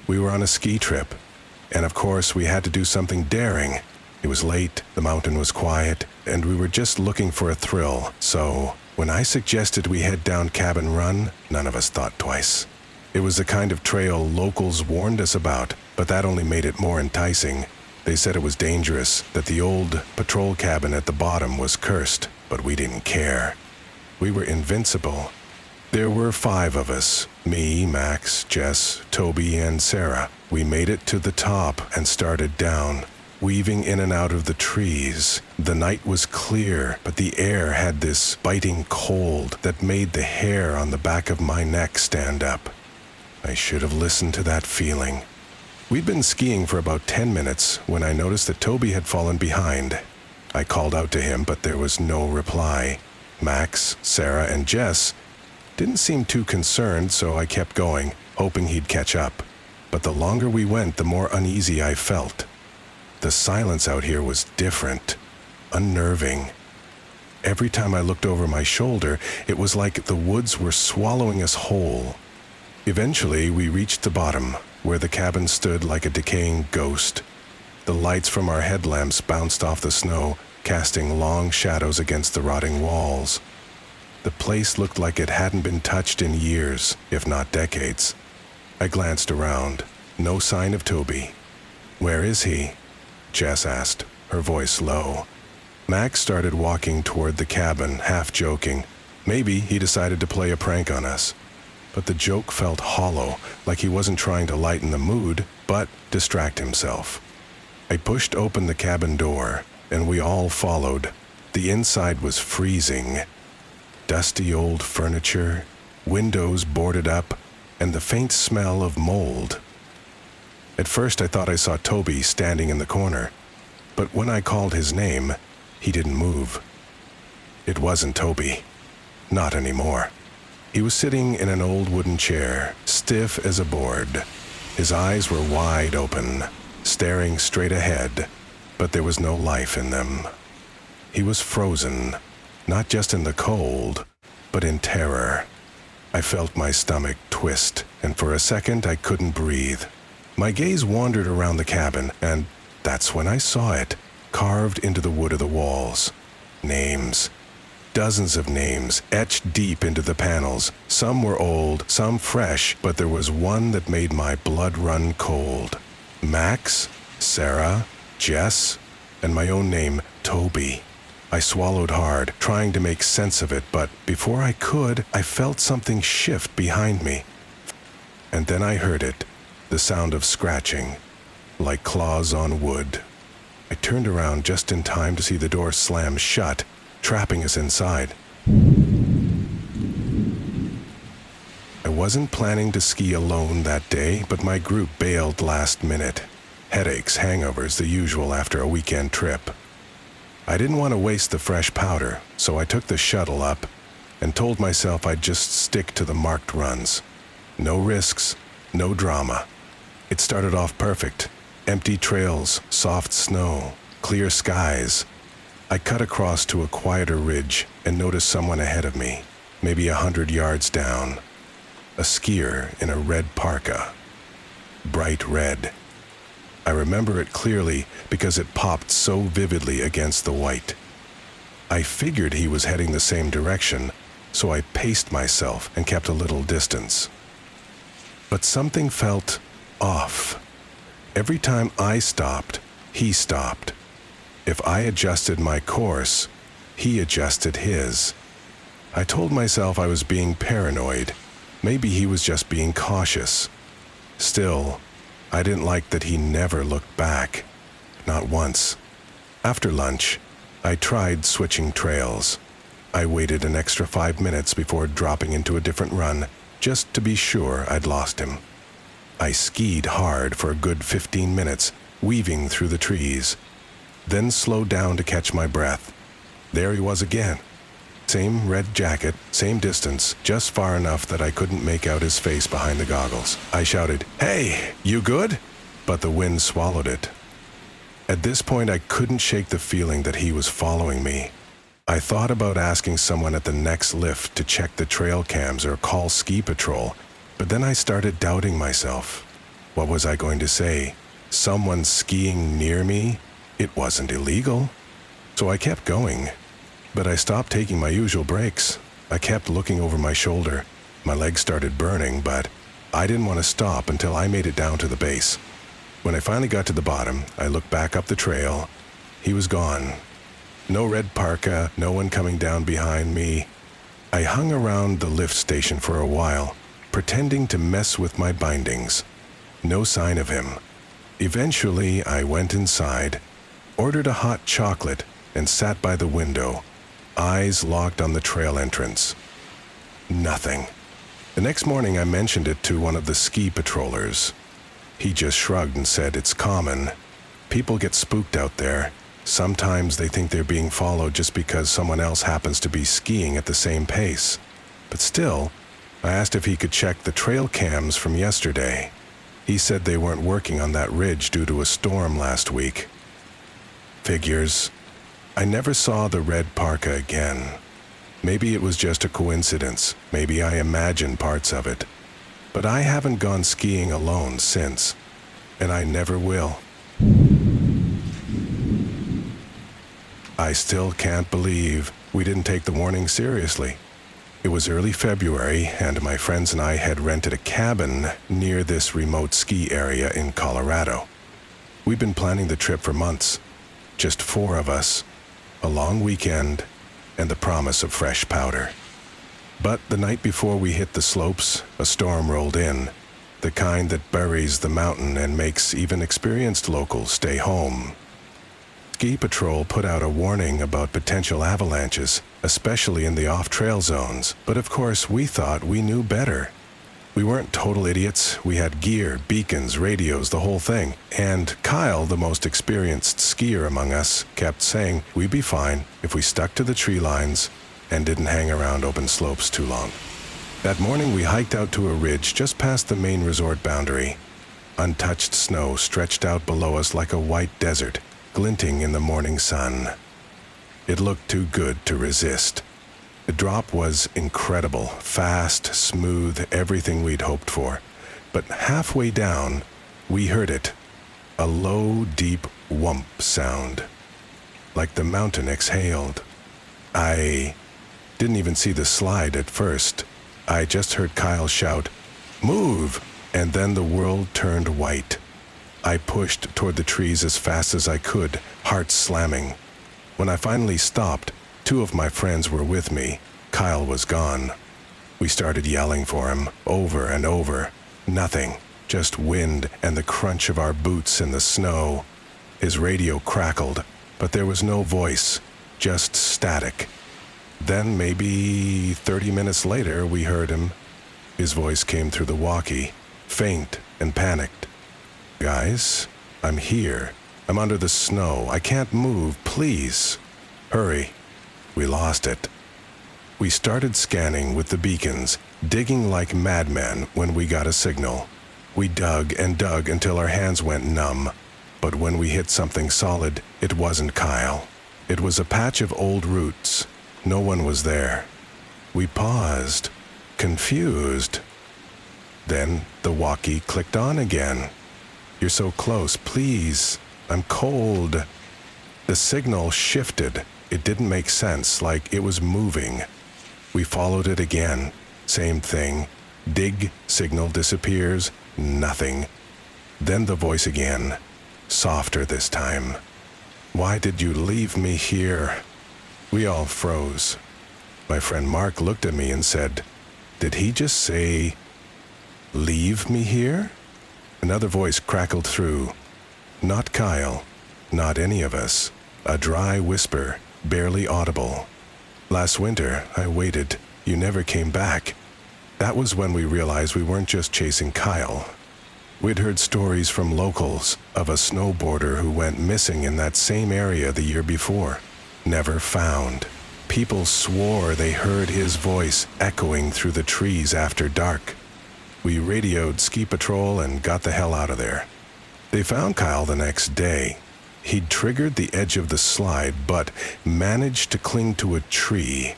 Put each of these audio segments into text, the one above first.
We were on a ski trip, and of course we had to do something daring. It was late, the mountain was quiet, and we were just looking for a thrill, so when I suggested we head down Cabin Run, none of us thought twice. It was the kind of trail locals warned us about, but that only made it more enticing. They said it was dangerous, that the old patrol cabin at the bottom was cursed, but we didn't care. We were invincible. There were 5 of us, me, Max, Jess, Toby, and Sarah. We made it to the top and started down, weaving in and out of the trees. The night was clear, but the air had this biting cold that made the hair on the back of my neck stand up. I should have listened to that feeling. We'd been skiing for about 10 minutes when I noticed that Toby had fallen behind. I called out to him, but there was no reply. Max, Sarah, and Jess didn't seem too concerned, so I kept going, hoping he'd catch up. But the longer we went, the more uneasy I felt. The silence out here was different, unnerving. Every time I looked over my shoulder, it was like the woods were swallowing us whole. Eventually, we reached the bottom, where the cabin stood like a decaying ghost. The lights from our headlamps bounced off the snow, casting long shadows against the rotting walls. The place looked like it hadn't been touched in years, if not decades. I glanced around. No sign of Toby. "Where is he?" Jess asked, her voice low. Max started walking toward the cabin, half joking. Maybe he decided to play a prank on us. But the joke felt hollow, like he wasn't trying to lighten the mood, but distract himself. I pushed open the cabin door, and we all followed. The inside was freezing. Dusty old furniture, windows boarded up, and the faint smell of mold. At first I thought I saw Toby standing in the corner, but when I called his name, he didn't move. It wasn't Toby. Not anymore. He was sitting in an old wooden chair, stiff as a board. His eyes were wide open, staring straight ahead, but there was no life in them. He was frozen, not just in the cold, but in terror. I felt my stomach twist, and for a second I couldn't breathe. My gaze wandered around the cabin, and that's when I saw it, carved into the wood of the walls. Names. Dozens of names, etched deep into the panels. Some were old, some fresh, but there was one that made my blood run cold. Max, Sarah, Jess, and my own name, Toby. I swallowed hard, trying to make sense of it, but before I could, I felt something shift behind me. And then I heard it, the sound of scratching, like claws on wood. I turned around just in time to see the door slam shut, trapping us inside. I wasn't planning to ski alone that day, but my group bailed last minute. Headaches, hangovers, the usual after a weekend trip. I didn't want to waste the fresh powder, so I took the shuttle up and told myself I'd just stick to the marked runs. No risks, no drama. It started off perfect. Empty trails, soft snow, clear skies. I cut across to a quieter ridge and noticed someone ahead of me, maybe 100 yards down. A skier in a red parka. Bright red. I remember it clearly because it popped so vividly against the white. I figured he was heading the same direction, so I paced myself and kept a little distance. But something felt off. Every time I stopped, he stopped. If I adjusted my course, he adjusted his. I told myself I was being paranoid. Maybe he was just being cautious. Still, I didn't like that he never looked back. Not once. After lunch, I tried switching trails. I waited an extra 5 minutes before dropping into a different run, just to be sure I'd lost him. I skied hard for a good 15 minutes, weaving through the trees, then slowed down to catch my breath. There he was again. Same red jacket, same distance, just far enough that I couldn't make out his face behind the goggles. I shouted, "Hey, you good?" But the wind swallowed it. At this point, I couldn't shake the feeling that he was following me. I thought about asking someone at the next lift to check the trail cams or call ski patrol, but then I started doubting myself. What was I going to say? Someone skiing near me? It wasn't illegal. So I kept going. But I stopped taking my usual breaks. I kept looking over my shoulder. My legs started burning, but I didn't want to stop until I made it down to the base. When I finally got to the bottom, I looked back up the trail. He was gone. No red parka, no one coming down behind me. I hung around the lift station for a while, pretending to mess with my bindings. No sign of him. Eventually, I went inside, ordered a hot chocolate, and sat by the window, eyes locked on the trail entrance. Nothing. The next morning, I mentioned it to one of the ski patrollers. He just shrugged and said it's common. People get spooked out there. Sometimes they think they're being followed just because someone else happens to be skiing at the same pace. But still, I asked if he could check the trail cams from yesterday. He said they weren't working on that ridge due to a storm last week. Figures. I never saw the red parka again. Maybe it was just a coincidence. Maybe I imagined parts of it. But I haven't gone skiing alone since, and I never will. I still can't believe we didn't take the warning seriously. It was early February, and my friends and I had rented a cabin near this remote ski area in Colorado. We'd been planning the trip for months. Just 4 of us, a long weekend, and the promise of fresh powder. But the night before we hit the slopes, a storm rolled in, the kind that buries the mountain and makes even experienced locals stay home. Ski Patrol put out a warning about potential avalanches, especially in the off-trail zones, but of course we thought we knew better. We weren't total idiots. We had gear, beacons, radios, the whole thing. And Kyle, the most experienced skier among us, kept saying we'd be fine if we stuck to the tree lines and didn't hang around open slopes too long. That morning we hiked out to a ridge just past the main resort boundary. Untouched snow stretched out below us like a white desert, glinting in the morning sun. It looked too good to resist. The drop was incredible, fast, smooth, everything we'd hoped for. But halfway down, we heard it. A low, deep whump sound. Like the mountain exhaled. I didn't even see the slide at first. I just heard Kyle shout, "Move!" And then the world turned white. I pushed toward the trees as fast as I could, heart slamming. When I finally stopped, 2 of my friends were with me. Kyle was gone. We started yelling for him, over and over. Nothing, just wind and the crunch of our boots in the snow. His radio crackled, but there was no voice, just static. Then maybe 30 minutes later, we heard him. His voice came through the walkie, faint and panicked. "Guys, I'm here. I'm under the snow. I can't move. Please, hurry." We lost it. We started scanning with the beacons, digging like madmen when we got a signal. We dug and dug until our hands went numb. But when we hit something solid, it wasn't Kyle. It was a patch of old roots. No one was there. We paused, confused. Then the walkie clicked on again. "You're so close, please. I'm cold." The signal shifted. It didn't make sense, like it was moving. We followed it again. Same thing. Dig, signal disappears, nothing. Then the voice again, softer this time. "Why did you leave me here?" We all froze. My friend Mark looked at me and said, "Did he just say, leave me here?" Another voice crackled through. Not Kyle, not any of us. A dry whisper, barely audible. "Last winter, I waited. You never came back." That was when we realized we weren't just chasing Kyle. We'd heard stories from locals of a snowboarder who went missing in that same area the year before. Never found. People swore they heard his voice echoing through the trees after dark. We radioed Ski Patrol and got the hell out of there. They found Kyle the next day. He'd triggered the edge of the slide, but managed to cling to a tree.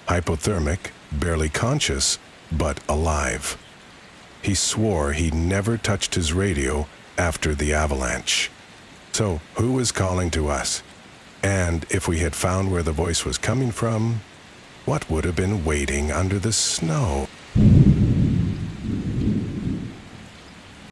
Hypothermic, barely conscious, but alive. he swore he never touched his radio after the avalanche. So, who was calling to us? And if we had found where the voice was coming from, what would have been waiting under the snow?